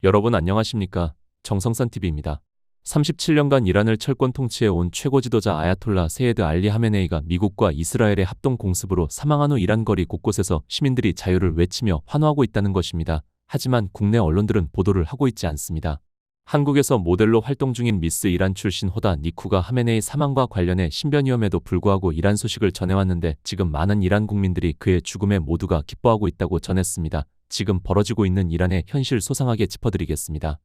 여러분 안녕하십니까? 정성산TV입니다. 37년간 이란을 철권 통치해온 최고 지도자 아야톨라 세예드 알리 하메네이가 미국과 이스라엘의 합동 공습으로 사망한 후 이란 거리 곳곳에서 시민들이 자유를 외치며 환호하고 있다는 것입니다. 하지만 국내 언론들은 보도를 하고 있지 않습니다. 한국에서 모델로 활동 중인 미스 이란 출신 호다 니쿠가 하메네이 사망과 관련해 신변위험에도 불구하고 이란 소식을 전해왔는데 지금 많은 이란 국민들이 그의 죽음에 모두가 기뻐하고 있다고 전했습니다. 지금 벌어지고 있는 이란의 현실 소상하게 짚어드리겠습니다.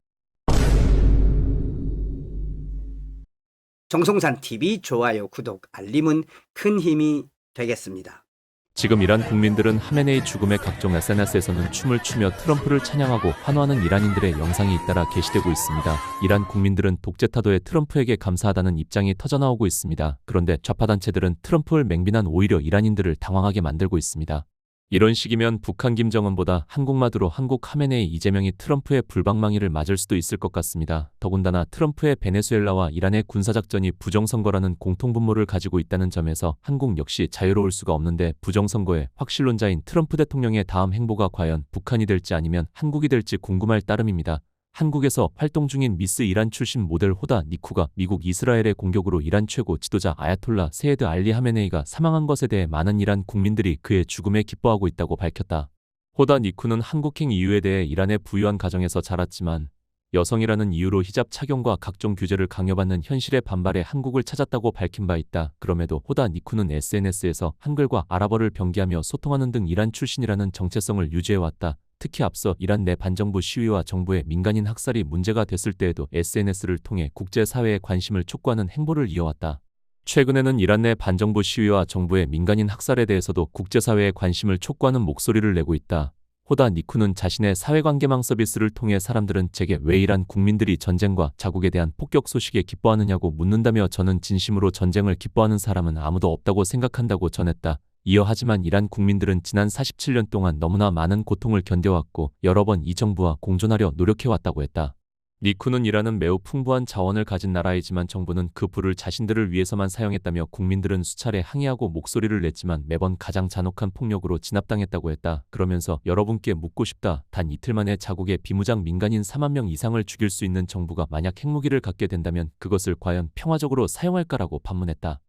정성산TV 좋아요, 구독, 알림은 큰 힘이 되겠습니다. 지금 이란 국민들은 하메네이 죽음에 각종 SNS에서는 춤을 추며 트럼프를 찬양하고 환호하는 이란인들의 영상이 잇따라 게시되고 있습니다. 이란 국민들은 독재 타도에 트럼프에게 감사하다는 입장이 터져나오고 있습니다. 그런데 좌파 단체들은 트럼프를 맹비난 오히려 이란인들을 당황하게 만들고 있습니다. 이런 식이면 북한 김정은보다 한국마두로 한국 하메네이 이재명이 트럼프의 불방망이를 맞을 수도 있을 것 같습니다. 더군다나 트럼프의 베네수엘라와 이란의 군사작전이 부정선거라는 공통분모를 가지고 있다는 점에서 한국 역시 자유로울 수가 없는데 부정선거의 확실론자인 트럼프 대통령의 다음 행보가 과연 북한이 될지 아니면 한국이 될지 궁금할 따름입니다. 한국에서 활동 중인 미스 이란 출신 모델 호다 니쿠가 미국 이스라엘의 공격으로 이란 최고 지도자 아야톨라 세예드 알리 하메네이가 사망한 것에 대해 많은 이란 국민들이 그의 죽음에 기뻐하고 있다고 밝혔다. 호다 니쿠는 한국행 이유에 대해 이란의 부유한 가정에서 자랐지만 여성이라는 이유로 히잡 착용과 각종 규제를 강요받는 현실에 반발해 한국을 찾았다고 밝힌 바 있다. 그럼에도 호다 니쿠는 SNS에서 한글과 아랍어를 병기하며 소통하는 등 이란 출신이라는 정체성을 유지해왔다. 특히 앞서 이란 내 반정부 시위와 정부의 민간인 학살이 문제가 됐을 때에도 SNS를 통해 국제사회의 관심을 촉구하는 행보를 이어왔다. 최근에는 이란 내 반정부 시위와 정부의 민간인 학살에 대해서도 국제사회의 관심을 촉구하는 목소리를 내고 있다. 호다 니쿠는 자신의 사회관계망 서비스를 통해 사람들은 제게 왜 이란 국민들이 전쟁과 자국에 대한 폭격 소식에 기뻐하느냐고 묻는다며 저는 진심으로 전쟁을 기뻐하는 사람은 아무도 없다고 생각한다고 전했다. 이어 하지만 이란 국민들은 지난 47년 동안 너무나 많은 고통을 견뎌왔고 여러 번 이 정부와 공존하려 노력해왔다고 했다. 니쿠는 이란은 매우 풍부한 자원을 가진 나라이지만 정부는 그 부를 자신들을 위해서만 사용했다며 국민들은 수차례 항의하고 목소리를 냈지만 매번 가장 잔혹한 폭력으로 진압당했다고 했다. 그러면서 여러분께 묻고 싶다. 단 이틀 만에 자국의 비무장 민간인 4만 명 이상을 죽일 수 있는 정부가 만약 핵무기를 갖게 된다면 그것을 과연 평화적으로 사용할까라고 반문했다.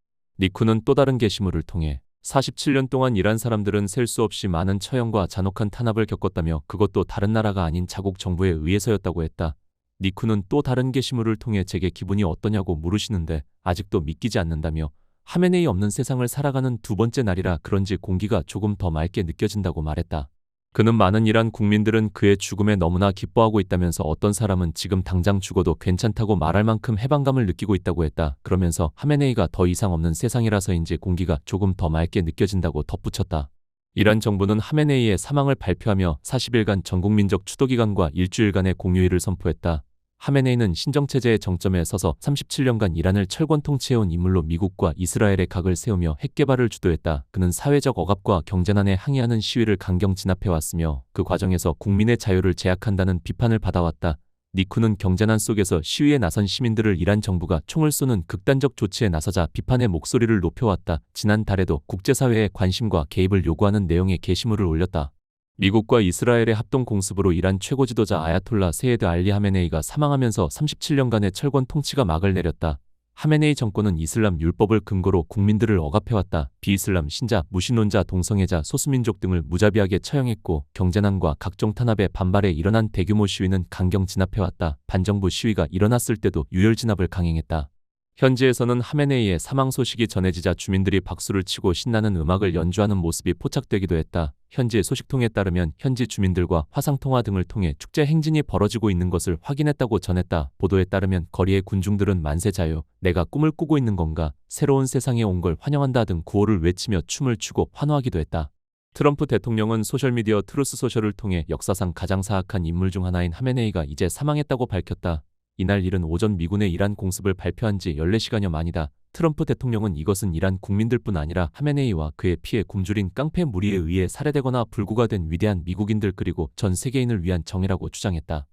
니쿠는 또 다른 게시물을 통해 47년 동안 이란 사람들은 셀 수 없이 많은 처형과 잔혹한 탄압을 겪었다며 그것도 다른 나라가 아닌 자국 정부에 의해서였다고 했다. 니쿠는 또 다른 게시물을 통해 제게 기분이 어떠냐고 물으시는데 아직도 믿기지 않는다며 하메네이 없는 세상을 살아가는 두 번째 날이라 그런지 공기가 조금 더 맑게 느껴진다고 말했다. 그는 많은 이란 국민들은 그의 죽음에 너무나 기뻐하고 있다면서 어떤 사람은 지금 당장 죽어도 괜찮다고 말할 만큼 해방감을 느끼고 있다고 했다. 그러면서 하메네이가 더 이상 없는 세상이라서인지 공기가 조금 더 맑게 느껴진다고 덧붙였다. 이란 정부는 하메네이의 사망을 발표하며 40일간 전국민적 추도기간과 일주일간의 공휴일을 선포했다. 하메네이는 신정체제의 정점에 서서 37년간 이란을 철권 통치해온 인물로 미국과 이스라엘의 각을 세우며 핵개발을 주도했다. 그는 사회적 억압과 경제난에 항의하는 시위를 강경 진압해왔으며 그 과정에서 국민의 자유를 제약한다는 비판을 받아왔다. 니쿠는 경제난 속에서 시위에 나선 시민들을 이란 정부가 총을 쏘는 극단적 조치에 나서자 비판의 목소리를 높여왔다. 지난달에도 국제사회의 관심과 개입을 요구하는 내용의 게시물을 올렸다. 미국과 이스라엘의 합동 공습으로 이란 최고 지도자 아야톨라 세예드 알리 하메네이가 사망하면서 37년간의 철권 통치가 막을 내렸다. 하메네이 정권은 이슬람 율법을 근거로 국민들을 억압해왔다. 비이슬람 신자, 무신론자, 동성애자, 소수민족 등을 무자비하게 처형했고 경제난과 각종 탄압에 반발해 일어난 대규모 시위는 강경 진압해왔다. 반정부 시위가 일어났을 때도 유혈 진압을 강행했다. 현지에서는 하메네이의 사망 소식이 전해지자 주민들이 박수를 치고 신나는 음악을 연주하는 모습이 포착되기도 했다. 현지 소식통에 따르면 현지 주민들과 화상통화 등을 통해 축제 행진이 벌어지고 있는 것을 확인했다고 전했다. 보도에 따르면 거리의 군중들은 만세 자유, 내가 꿈을 꾸고 있는 건가, 새로운 세상에 온 걸 환영한다 등 구호를 외치며 춤을 추고 환호하기도 했다. 트럼프 대통령은 소셜미디어 트루스 소셜을 통해 역사상 가장 사악한 인물 중 하나인 하메네이가 이제 사망했다고 밝혔다. 이날 이른 오전 미군의 이란 공습을 발표한 지 14시간여 만이다. 트럼프 대통령은 이것은 이란 국민들뿐 아니라 하메네이와 그의 피에 굶주린 깡패 무리에 의해 살해되거나 불구가 된 위대한 미국인들 그리고 전 세계인을 위한 정의라고 주장했다.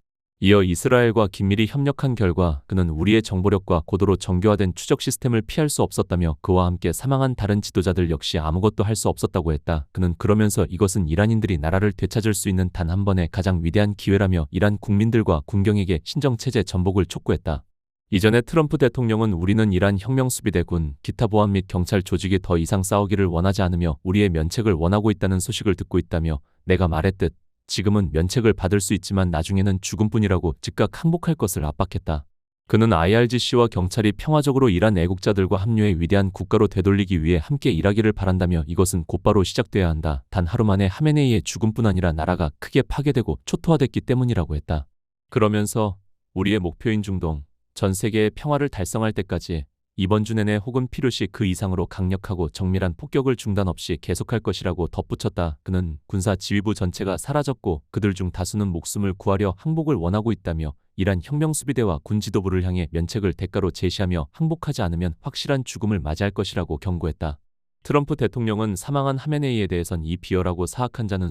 이어 이스라엘과 긴밀히 협력한 결과 그는 우리의 정보력과 고도로 정교화된 추적 시스템을 피할 수 없었다며 그와 함께 사망한 다른 지도자들 역시 아무것도 할 수 없었다고 했다. 그는 그러면서 이것은 이란인들이 나라를 되찾을 수 있는 단 한 번의 가장 위대한 기회라며 이란 국민들과 군경에게 신정체제 전복을 촉구했다. 이전에 트럼프 대통령은 우리는 이란 혁명수비대군, 기타 보안 및 경찰 조직이 더 이상 싸우기를 원하지 않으며 우리의 면책을 원하고 있다는 소식을 듣고 있다며 내가 말했듯 지금은 면책을 받을 수 있지만 나중에는 죽음뿐이라고 즉각 항복할 것을 압박했다. 그는 IRGC와 경찰이 평화적으로 이란 애국자들과 합류해 위대한 국가로 되돌리기 위해 함께 일하기를 바란다며 이것은 곧바로 시작돼야 한다. 단 하루 만에 하메네이의 죽음뿐 아니라 나라가 크게 파괴되고 초토화됐기 때문이라고 했다. 그러면서 우리의 목표인 중동, 전 세계의 평화를 달성할 때까지 이번 주 내내 혹은 필요시 그 이상으로 강력하고 정밀한 폭격을 중단 없이 계속할 것이라고 덧붙였다. 그는 군사 지휘부 전체가 사라졌고 그들 중 다수는 목숨을 구하려 항복을 원하고 있다며 이란 혁명수비대와 군 지도부를 향해 면책을 대가로 제시하며 항복하지 않으면 확실한 죽음을 맞이할 것이라고 경고했다. 트럼프 대통령은 사망한 하메네이에 대해선 이 비열하고 사악한 자는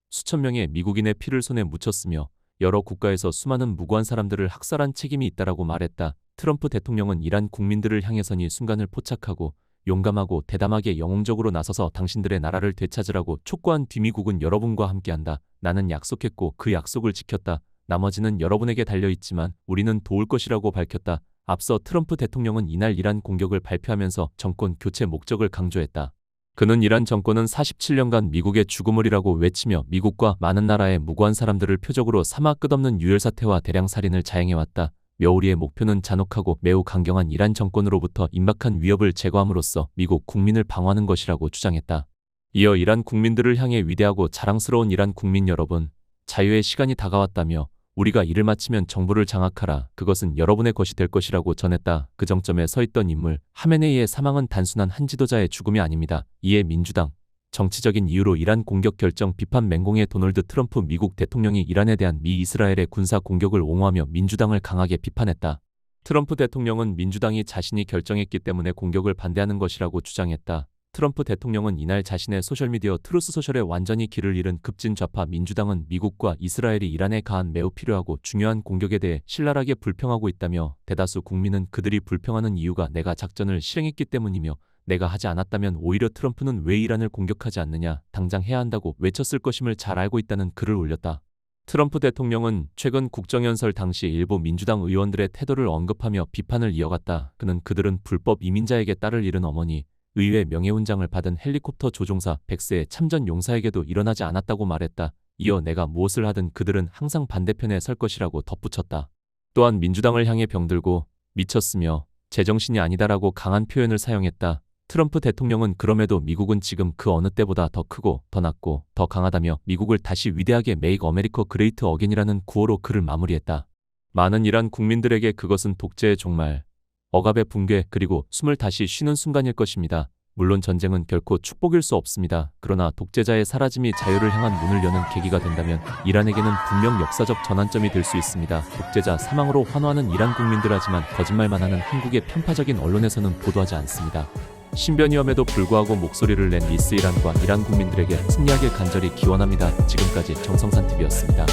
수천 명의 미국인의 피를 손에 묻혔으며 여러 국가에서 수많은 무고한 사람들을 학살한 책임이 있다라고 말했다. 트럼프 대통령은 이란 국민들을 향해선 이 순간을 포착하고 용감하고 대담하게 영웅적으로 나서서 당신들의 나라를 되찾으라고 촉구한 뒤 미국은 여러분과 함께한다. 나는 약속했고 그 약속을 지켰다. 나머지는 여러분에게 달려있지만 우리는 도울 것이라고 밝혔다. 앞서 트럼프 대통령은 이날 이란 공격을 발표하면서 정권 교체 목적을 강조했다. 그는 이란 정권은 47년간 미국의 죽음을이라고 외치며 미국과 많은 나라의 무고한 사람들을 표적으로 삼아 끝없는 유혈사태와 대량 살인을 자행해왔다. 우리의 목표는 잔혹하고 매우 강경한 이란 정권으로부터 임박한 위협을 제거함으로써 미국 국민을 방어하는 것이라고 주장했다. 이어 이란 국민들을 향해 위대하고 자랑스러운 이란 국민 여러분, 자유의 시간이 다가왔다며 우리가 이를 마치면 정부를 장악하라. 그것은 여러분의 것이 될 것이라고 전했다. 그 정점에 서 있던 인물, 하메네이의 사망은 단순한 한 지도자의 죽음이 아닙니다. 이에 민주당, 정치적인 이유로 이란 공격 결정 비판 맹공의 도널드 트럼프 미국 대통령이 이란에 대한 미 이스라엘의 군사 공격을 옹호하며 민주당을 강하게 비판했다. 트럼프 대통령은 민주당이 자신이 결정했기 때문에 공격을 반대하는 것이라고 주장했다. 트럼프 대통령은 이날 자신의 소셜미디어 트루스 소셜에 완전히 길을 잃은 급진 좌파 민주당은 미국과 이스라엘이 이란에 가한 매우 필요하고 중요한 공격에 대해 신랄하게 불평하고 있다며 대다수 국민은 그들이 불평하는 이유가 내가 작전을 실행했기 때문이며 내가 하지 않았다면 오히려 트럼프는 왜 이란을 공격하지 않느냐, 당장 해야 한다고 외쳤을 것임을 잘 알고 있다는 글을 올렸다. 트럼프 대통령은 최근 국정연설 당시 일부 민주당 의원들의 태도를 언급하며 비판을 이어갔다. 그들은 불법 이민자에게 딸을 잃은 어머니, 의회 명예훈장을 받은 헬리콥터 조종사 백세의 참전 용사에게도 일어나지 않았다고 말했다. 이어 내가 무엇을 하든 그들은 항상 반대편에 설 것이라고 덧붙였다. 또한 민주당을 향해 병들고 미쳤으며 제정신이 아니다라고 강한 표현을 사용했다. 트럼프 대통령은 그럼에도 미국은 지금 그 어느 때보다 더 크고 더 낫고 더 강하다며 미국을 다시 위대하게 메이크 어메리커 그레이트 어게인이라는 구호로 글을 마무리했다. 많은 이란 국민들에게 그것은 독재의 종말, 억압의 붕괴 그리고 숨을 다시 쉬는 순간일 것입니다. 물론 전쟁은 결코 축복일 수 없습니다. 그러나 독재자의 사라짐이 자유를 향한 문을 여는 계기가 된다면 이란에게는 분명 역사적 전환점이 될 수 있습니다. 독재자 사망으로 환호하는 이란 국민들 하지만 거짓말만 하는 한국의 편파적인 언론에서는 보도하지 않습니다. 신변위험에도 불구하고 목소리를 낸 미스 이란과 이란 국민들에게 승리하길 간절히 기원합니다. 지금까지 정성산TV였습니다.